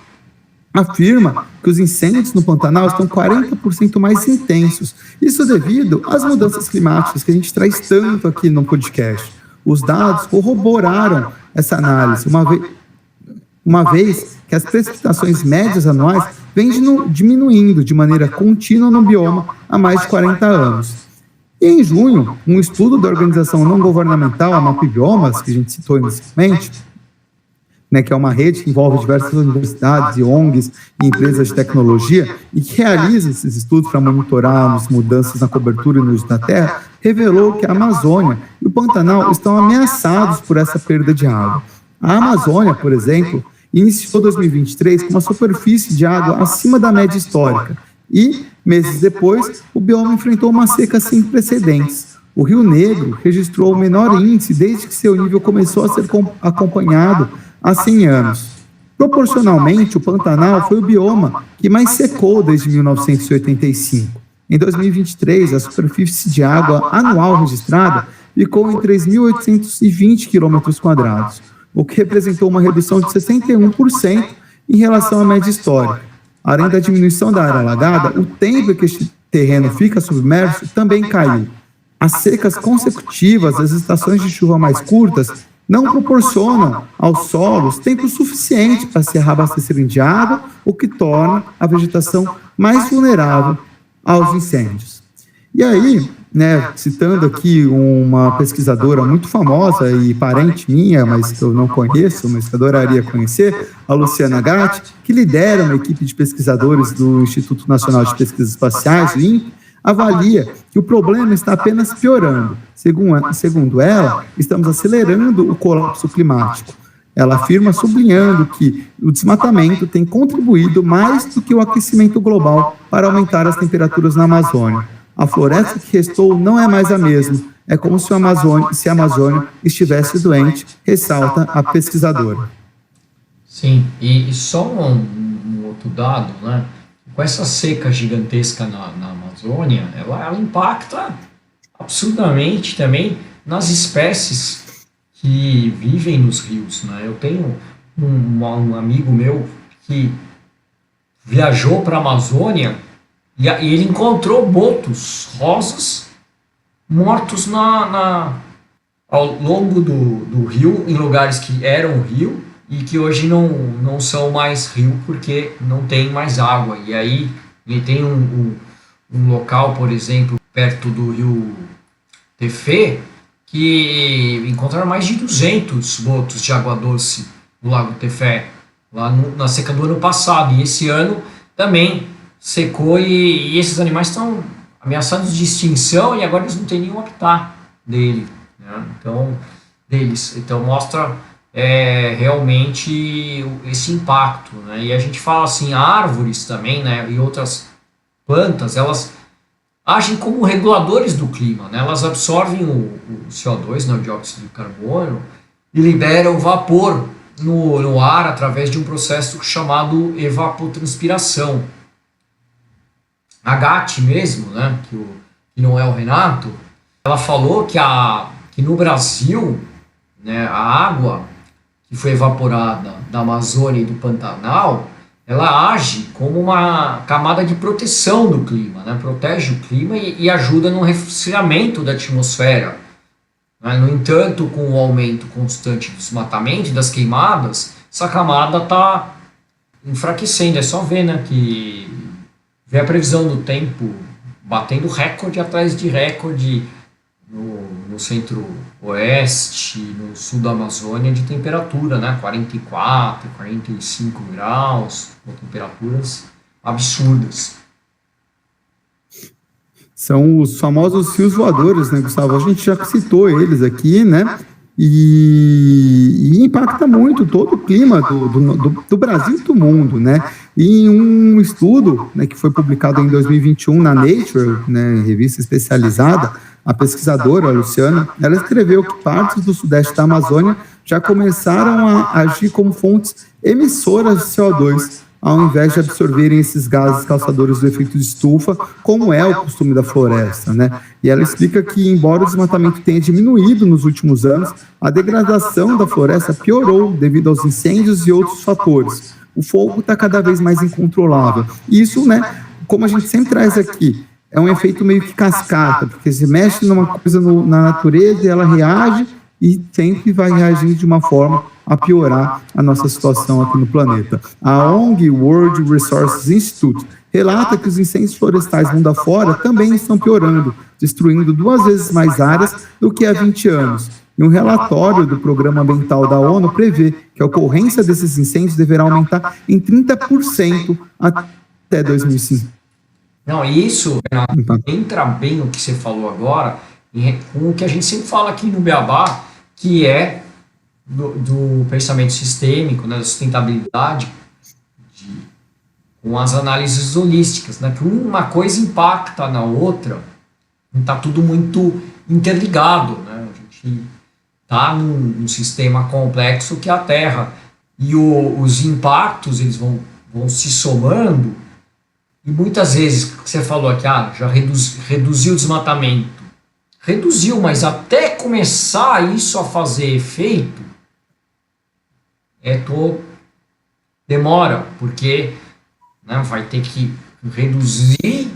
S3: afirma que os incêndios no Pantanal estão 40% mais intensos. Isso devido às mudanças climáticas que a gente traz tanto aqui no podcast. Os dados corroboraram essa análise, uma vez que as precipitações médias anuais vêm diminuindo de maneira contínua no bioma há mais de 40 anos. E em junho, um estudo da organização não governamental, a MapBiomas, que a gente citou inicialmente, né, que é uma rede que envolve diversas universidades e ONGs e empresas de tecnologia, e que realiza esses estudos para monitorar as mudanças na cobertura e no uso da terra, revelou que a Amazônia e o Pantanal estão ameaçados por essa perda de água. A Amazônia, por exemplo, iniciou 2023 com uma superfície de água acima da média histórica, e, meses depois, o bioma enfrentou uma seca sem precedentes. O Rio Negro registrou o menor índice desde que seu nível começou a ser acompanhado há 100 anos. Proporcionalmente, o Pantanal foi o bioma que mais secou desde 1985. Em 2023, a superfície de água anual registrada ficou em 3.820 km², o que representou uma redução de 61% em relação à média histórica. Além da diminuição da área alagada, o tempo em que este terreno fica submerso também caiu. As secas consecutivas, as estações de chuva mais curtas, não proporcionam aos solos tempo suficiente para se reabastecerem de água, o que torna a vegetação mais vulnerável aos incêndios. E aí, né, citando aqui uma pesquisadora muito famosa e parente minha, mas que eu não conheço, mas que adoraria conhecer, a Luciana Gatti, que lidera uma equipe de pesquisadores do Instituto Nacional de Pesquisas Espaciais, o INPE, avalia que o problema está apenas piorando. Segundo ela, estamos acelerando o colapso climático. Ela afirma, sublinhando que o desmatamento tem contribuído mais do que o aquecimento global para aumentar as temperaturas na Amazônia. A floresta que restou não é mais a mesma. É como se a Amazônia estivesse doente, ressalta a pesquisadora.
S2: Sim, e só um outro dado, né? Com essa seca gigantesca na Amazônia, ela impacta absurdamente também nas espécies que vivem nos rios, né? Eu tenho um amigo meu que viajou para a Amazônia e ele encontrou botos rosas mortos ao longo do rio, em lugares que eram rio e que hoje não são mais rio porque não tem mais água. E aí ele tem um local, por exemplo, perto do rio Tefé, que encontraram mais de 200 botos de água doce no Lago Tefé, lá na seca do ano passado. E esse ano também secou e esses animais estão ameaçados de extinção e agora eles não têm nenhum habitat deles. Então mostra realmente esse impacto, né? E a gente fala assim, árvores também, né, e outras plantas, elas agem como reguladores do clima, né? Elas absorvem o CO2, né, o dióxido de carbono, e liberam vapor no ar através de um processo chamado evapotranspiração. A Gatti mesmo, né, que não é o Renato, ela falou que no Brasil, né, a água que foi evaporada da Amazônia e do Pantanal, ela age como uma camada de proteção do clima, né? Protege o clima e ajuda no resfriamento da atmosfera. Né? No entanto, com o aumento constante do desmatamento e das queimadas, essa camada está enfraquecendo. É só ver, né, que vê a previsão do tempo batendo recorde atrás de recorde no centro-oeste, no sul da Amazônia, de temperatura, né? 44, 45 graus, com temperaturas absurdas.
S3: São os famosos fios voadores, né, Gustavo? A gente já citou eles aqui, né? E impacta muito todo o clima do Brasil e do mundo, né? E em um estudo, né, que foi publicado em 2021 na Nature, né, revista especializada, a pesquisadora, a Luciana, ela escreveu que partes do sudeste da Amazônia já começaram a agir como fontes emissoras de CO2, ao invés de absorverem esses gases causadores do efeito de estufa, como é o costume da floresta, né? E ela explica que, embora o desmatamento tenha diminuído nos últimos anos, a degradação da floresta piorou devido aos incêndios e outros fatores. O fogo está cada vez mais incontrolável. Isso, né, como a gente sempre traz aqui, é um efeito meio que cascata, porque se mexe numa coisa na natureza e ela reage e sempre vai reagir de uma forma a piorar a nossa situação aqui no planeta. A ONG World Resources Institute relata que os incêndios florestais mundo afora também estão piorando, destruindo 2 vezes mais áreas do que há 20 anos. E um relatório do Programa Ambiental da ONU prevê que a ocorrência desses incêndios deverá aumentar em 30% até 2005.
S2: Não, isso, Renato, entra bem o que você falou agora, com o que a gente sempre fala aqui no Beabá, que é do pensamento sistêmico, né, da sustentabilidade, com as análises holísticas, né, que uma coisa impacta na outra, está tudo muito interligado, né, a gente está num sistema complexo que é a Terra, e os impactos eles vão se somando. E muitas vezes, você falou aqui, já reduziu o desmatamento. Reduziu, mas até começar isso a fazer efeito, demora, porque, né, vai ter que reduzir,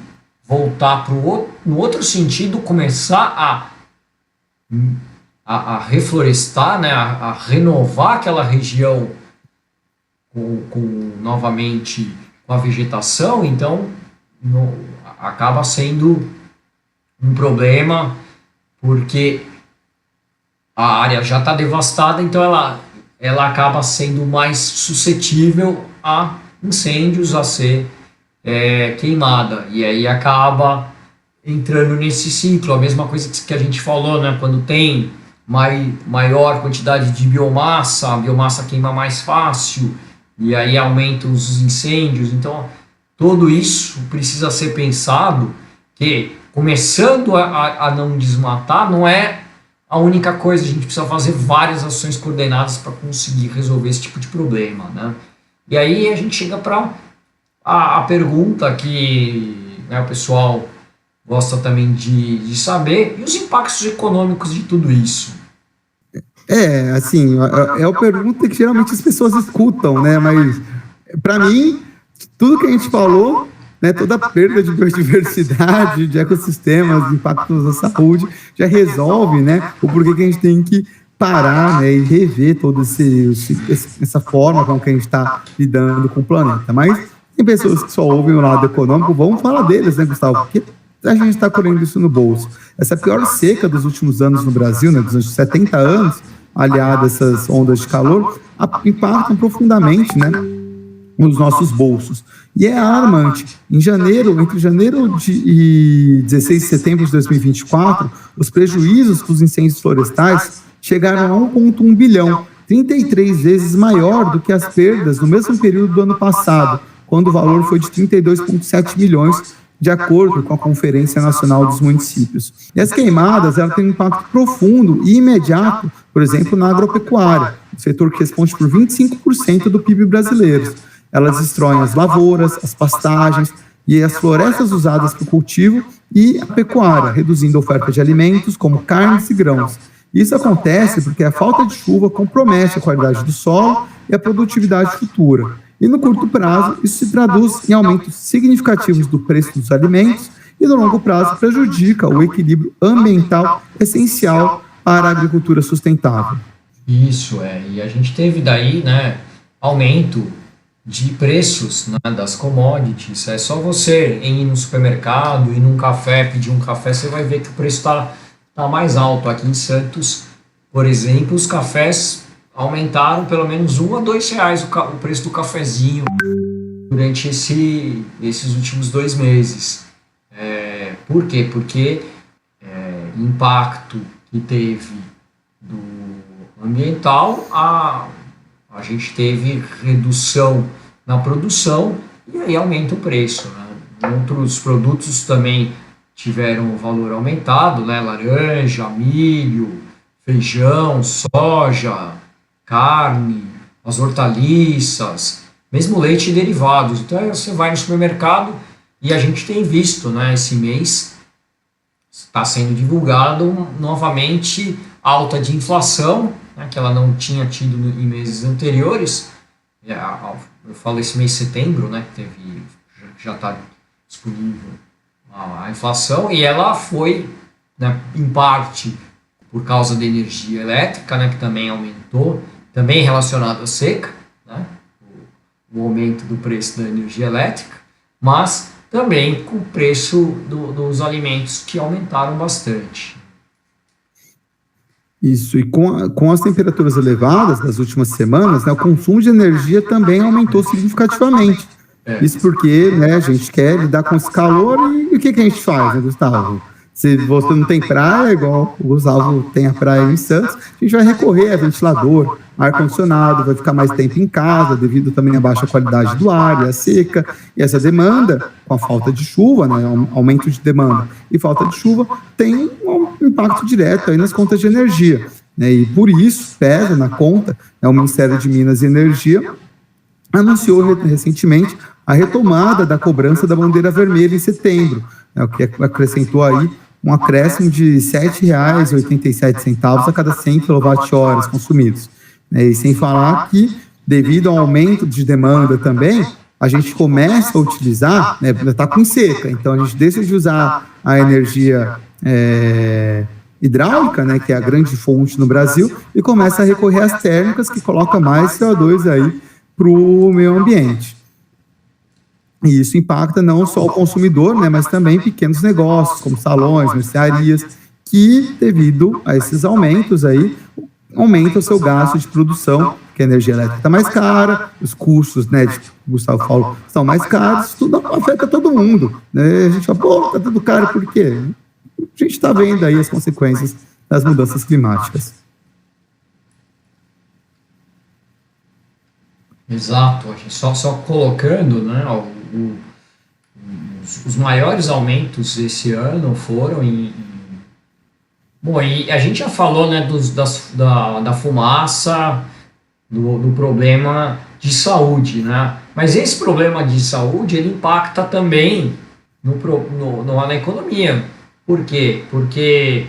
S2: voltar no outro sentido, começar a reflorestar, né, a renovar aquela região novamente com a vegetação. Então acaba sendo um problema, porque a área já está devastada, então ela acaba sendo mais suscetível a incêndios, a ser queimada, e aí acaba entrando nesse ciclo. A mesma coisa que a gente falou, né? Quando tem maior quantidade de biomassa, a biomassa queima mais fácil, e aí aumentam os incêndios. Então, tudo isso precisa ser pensado, que começando a não desmatar não é a única coisa. A gente precisa fazer várias ações coordenadas para conseguir resolver esse tipo de problema, né? E aí a gente chega para a pergunta que, né, o pessoal gosta também de saber, e os impactos econômicos de tudo isso.
S3: Assim, é a pergunta que geralmente as pessoas escutam, né? Mas, para mim, tudo que a gente falou, né, toda a perda de biodiversidade, de ecossistemas, impactos na saúde, já resolve, né, o porquê que a gente tem que parar, né, e rever toda essa forma com que a gente está lidando com o planeta. Mas tem pessoas que só ouvem o lado econômico, vamos falar deles, né, Gustavo? Porque a gente está colhendo isso no bolso. Essa pior seca dos últimos anos no Brasil, né, dos últimos 70 anos, aliada a essas ondas de calor, impactam profundamente, né, nos nossos bolsos. E é alarmante. Entre janeiro e 16 de setembro de 2024, os prejuízos dos incêndios florestais chegaram a 1,1 bilhão, 33 vezes maior do que as perdas no mesmo período do ano passado, quando o valor foi de 32,7 milhões, de acordo com a Conferência Nacional dos Municípios. E as queimadas, elas têm um impacto profundo e imediato, por exemplo, na agropecuária, um setor que responde por 25% do PIB brasileiro. Elas destroem as lavouras, as pastagens e as florestas usadas para o cultivo e a pecuária, reduzindo a oferta de alimentos como carnes e grãos. Isso acontece porque a falta de chuva compromete a qualidade do solo e a produtividade futura. E no curto prazo, isso se traduz em aumentos significativos do preço dos alimentos e no longo prazo prejudica o equilíbrio ambiental essencial para a agricultura sustentável.
S2: Isso, e a gente teve daí, né, aumento de preços, né, das commodities. É só você ir no supermercado, ir num café, pedir um café, você vai ver que o preço está mais alto. Aqui em Santos, por exemplo, os cafés aumentaram pelo menos R$ 1 a R$ 2 o preço do cafezinho durante esses últimos 2 meses. Por quê? Porque impacto que teve do ambiental, a gente teve redução na produção e aí aumenta o preço, né? Outros produtos também tiveram o valor aumentado, né? Laranja, milho, feijão, soja, carne, as hortaliças, mesmo leite e derivados. Então você vai no supermercado e a gente tem visto, né, esse mês está sendo divulgado novamente alta de inflação, né, que ela não tinha tido em meses anteriores. Eu falo esse mês de setembro, né, que já está disponível a inflação, e ela foi, né, em parte por causa da energia elétrica, né, que também aumentou, também relacionado à seca, né, o aumento do preço da energia elétrica, mas também com o preço dos alimentos que aumentaram bastante.
S3: Isso, e com as temperaturas elevadas das últimas semanas, né, o consumo de energia também aumentou significativamente. Isso porque, né, a gente quer lidar com esse calor e o que a gente faz, né, Gustavo? Se você não tem praia, igual o Gustavo tem a praia em Santos, a gente vai recorrer a ventilador, ar-condicionado, vai ficar mais tempo em casa, devido também à baixa qualidade do ar e à seca. E essa demanda, com a falta de chuva, né, aumento de demanda e falta de chuva, tem um impacto direto aí nas contas de energia, né, e por isso pesa na conta, né, o Ministério de Minas e Energia anunciou recentemente a retomada da cobrança da bandeira vermelha em setembro, né, o que acrescentou aí um acréscimo de R$ 7,87 a cada 100 kWh consumidos. E sem falar que, devido ao aumento de demanda também, a gente começa a utilizar, né, está com seca, então a gente deixa de usar a energia hidráulica, né, que é a grande fonte no Brasil, e começa a recorrer às térmicas, que coloca mais CO2 aí para o meio ambiente. E isso impacta não só o consumidor, né, mas também pequenos negócios, como salões, mercearias, que, devido a esses aumentos aí, aumenta o seu gasto de produção, porque a energia elétrica está mais cara, os custos, né, de Gustavo falou, estão mais caros, tudo afeta todo mundo, né? A gente fala, pô, está tudo caro, por quê? A gente está vendo aí as consequências das mudanças climáticas.
S2: Exato, só colocando, né, os maiores aumentos esse ano foram bom, e a gente já falou, né, da fumaça, do problema de saúde, né, mas esse problema de saúde, ele impacta também na economia. Por quê? Porque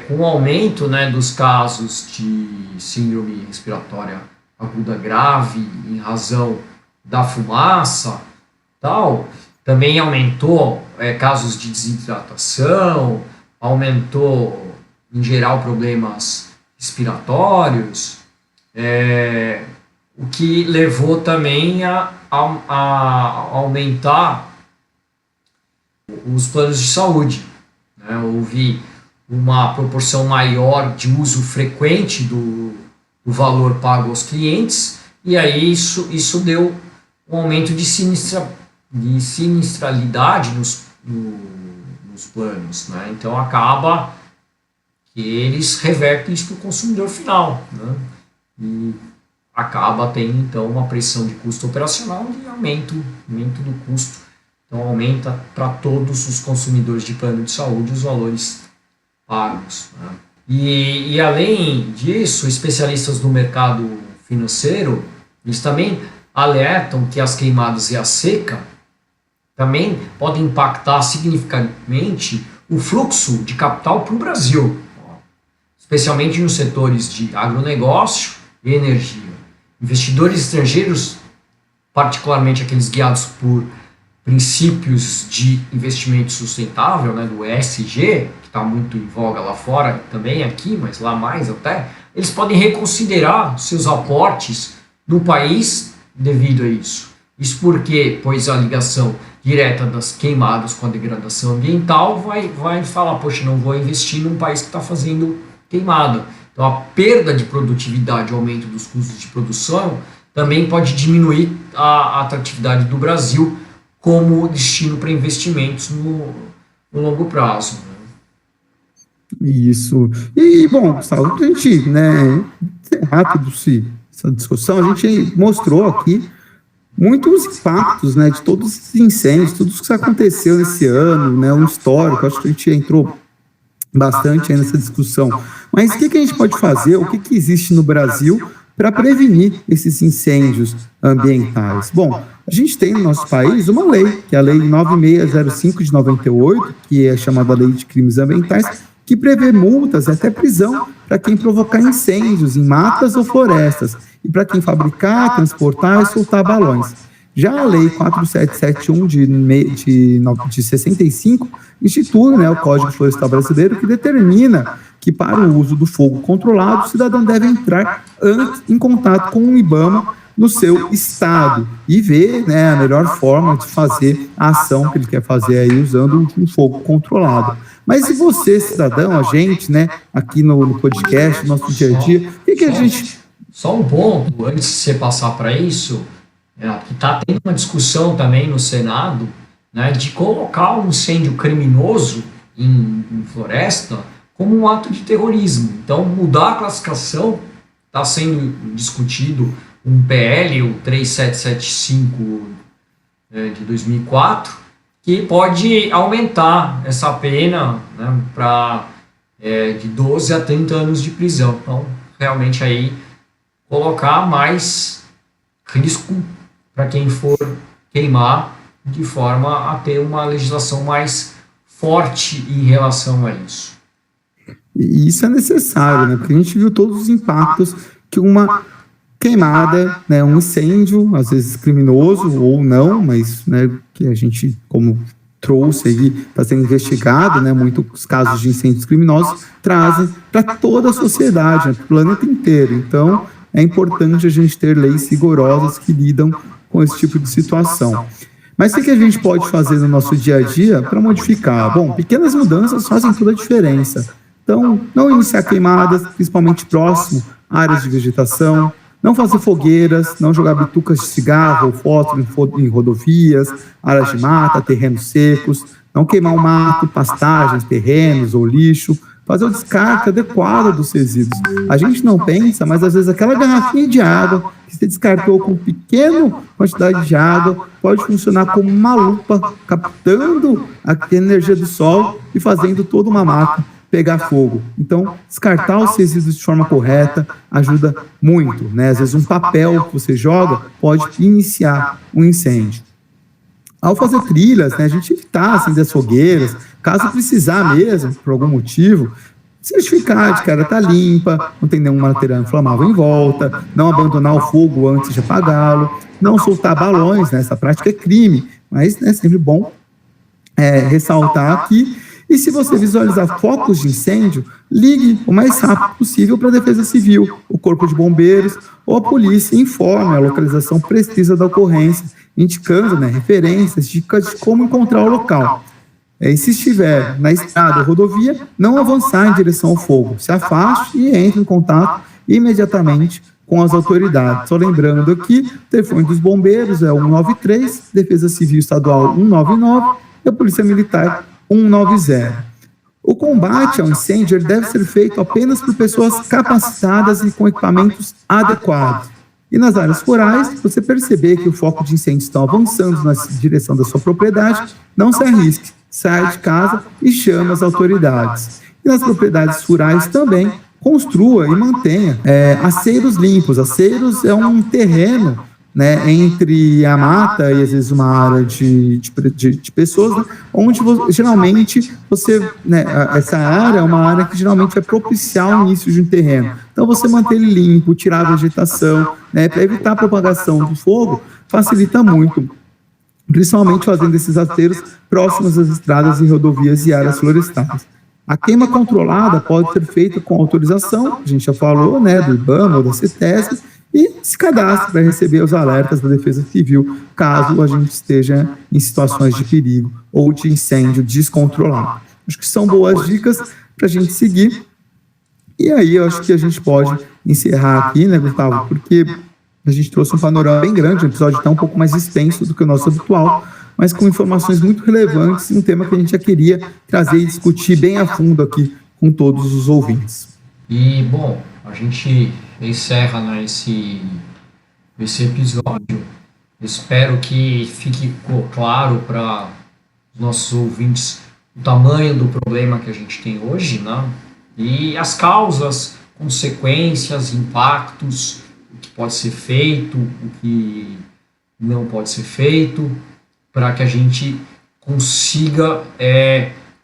S2: com o aumento, né, dos casos de síndrome respiratória aguda grave em razão da fumaça, tal, também aumentou casos de desidratação, aumentou, em geral, problemas respiratórios, o que levou também a aumentar os planos de saúde, né? Houve uma proporção maior de uso frequente do valor pago aos clientes, e aí isso deu um aumento de sinistralidade nos planos, né? Então acaba que eles revertem isso para o consumidor final, né? E acaba tendo então uma pressão de custo operacional e aumento do custo. Então aumenta para todos os consumidores de plano de saúde os valores pagos, né? E além disso, especialistas do mercado financeiro, eles também alertam que as queimadas e a seca também podem impactar significativamente o fluxo de capital para o Brasil, especialmente nos setores de agronegócio e energia. Investidores estrangeiros, particularmente aqueles guiados por princípios de investimento sustentável, né, do ESG, que está muito em voga lá fora, também aqui, mas lá mais até, eles podem reconsiderar seus aportes no país devido a isso. Isso porque, pois a ligação direta das queimadas com a degradação ambiental vai falar, poxa, não vou investir num país que está fazendo queimada. Então a perda de produtividade, o aumento dos custos de produção, também pode diminuir a atratividade do Brasil como destino para investimentos no longo prazo, né?
S3: Isso. E, bom, Gustavo, a gente, né, rápido essa discussão, a gente mostrou aqui muitos impactos, né, de todos esses incêndios, tudo isso que aconteceu nesse ano, né, um histórico, acho que a gente entrou bastante aí nessa discussão. Mas o que a gente pode fazer, o que existe no Brasil para prevenir esses incêndios ambientais? Bom, a gente tem no nosso país uma lei, que é a Lei 9605 de 98, que é chamada Lei de Crimes Ambientais, que prevê multas e até prisão para quem provocar incêndios em matas ou florestas e para quem fabricar, transportar e soltar balões. Já a Lei 4771 de 65 institui, né, o Código Florestal Brasileiro, que determina que para o uso do fogo controlado, o cidadão deve entrar antes em contato com o IBAMA no seu estado e ver, né, a melhor forma de fazer a ação que ele quer fazer aí usando um fogo controlado. Mas se você, cidadão, a gente, né, aqui no podcast, no nosso dia a dia, o que a gente...
S2: Só um ponto, antes de você passar para isso, que está tendo uma discussão também no Senado, né, de colocar um incêndio criminoso em floresta como um ato de terrorismo. Então, mudar a classificação, está sendo discutido um PL, o 3775 de 2004, que pode aumentar essa pena, né, para de 12 a 30 anos de prisão. Então, realmente aí colocar mais risco para quem for queimar, de forma a ter uma legislação mais forte em relação a isso.
S3: E isso é necessário, né? Porque a gente viu todos os impactos que uma queimada, né, um incêndio, às vezes criminoso ou não, mas, né, que a gente, como trouxe aí, está sendo investigado, né, muitos casos de incêndios criminosos, trazem para toda a sociedade, né, para o planeta inteiro. Então, é importante a gente ter leis rigorosas que lidam com esse tipo de situação. Mas o que a gente pode fazer no nosso dia a dia para modificar? Bom, pequenas mudanças fazem toda a diferença. Então, não iniciar queimadas, principalmente próximo a áreas de vegetação, não fazer fogueiras, não jogar bitucas de cigarro ou fósforo em rodovias, áreas de mata, terrenos secos, não queimar o mato, pastagens, terrenos ou lixo, fazer o descarte adequado dos resíduos. A gente não pensa, mas às vezes aquela garrafinha de água que você descartou com pequena quantidade de água pode funcionar como uma lupa, captando a energia do sol e fazendo toda uma mata pegar fogo. Então, descartar os resíduos de forma correta ajuda muito, né? Às vezes um papel que você joga pode iniciar um incêndio. Ao fazer trilhas, né, a gente evitar acender as fogueiras, caso precisar mesmo, por algum motivo, certificar de que ela está limpa, não tem nenhum material inflamável em volta, não abandonar o fogo antes de apagá-lo, não soltar balões, né, essa prática é crime, mas é sempre bom ressaltar aqui. E se você visualizar focos de incêndio, ligue o mais rápido possível para a Defesa Civil, o Corpo de Bombeiros ou a polícia e informe a localização precisa da ocorrência, indicando, né, referências, dicas de como encontrar o local. E se estiver na estrada ou rodovia, não avançar em direção ao fogo. Se afaste e entre em contato imediatamente com as autoridades. Só lembrando aqui, o telefone dos bombeiros é 193, Defesa Civil Estadual 199 e a Polícia Militar 190. O combate ao incêndio ele deve ser feito apenas por pessoas capacitadas e com equipamentos adequados. E nas áreas rurais, se você perceber que o foco de incêndio está avançando na direção da sua propriedade, não se arrisque, saia de casa e chame as autoridades. E nas propriedades rurais também, construa e mantenha aceiros limpos. Aceiros é um terreno, né, entre a mata e às vezes uma área de pessoas, né, onde geralmente essa área é uma área que geralmente vai propiciar o início de um terreno. Então você manter ele limpo, tirar a vegetação, né, para evitar a propagação do fogo, facilita muito, principalmente fazendo esses aceiros próximos às estradas e rodovias e áreas florestais. A queima controlada pode ser feita com autorização, a gente já falou, né, do IBAMA ou da CETESB, e se cadastre para receber os alertas da Defesa Civil, caso a gente esteja em situações de perigo ou de incêndio descontrolado. Acho que são boas dicas para a gente seguir. E aí eu acho que a gente pode encerrar aqui, né, Gustavo, porque a gente trouxe um panorama bem grande, um episódio até um pouco mais extenso do que o nosso habitual, mas com informações muito relevantes e um tema que a gente já queria trazer e discutir bem a fundo aqui com todos os ouvintes.
S2: E, bom, a gente encerra, né, esse episódio. Espero que fique claro para os nossos ouvintes o tamanho do problema que a gente tem hoje, né, e as causas, consequências, impactos, o que pode ser feito, o que não pode ser feito, para que a gente consiga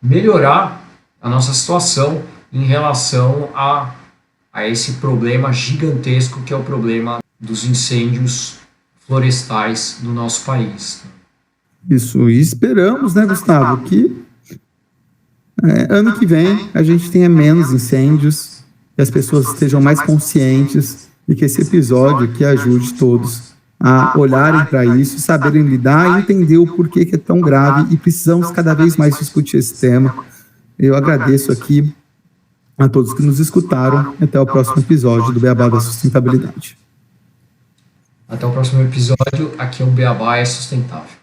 S2: melhorar a nossa situação em relação a esse problema gigantesco que é o problema dos incêndios florestais no nosso país.
S3: Isso, e esperamos, né, Gustavo, que ano que vem a gente tenha menos incêndios, que as pessoas estejam mais conscientes e que esse episódio aqui ajude todos a olharem para isso, saberem lidar e entender o porquê que é tão grave e precisamos cada vez mais discutir esse tema. Eu agradeço aqui a todos que nos escutaram e até o próximo episódio do Beabá da Sustentabilidade.
S2: Até o próximo episódio. Aqui é o Beabá é Sustentável.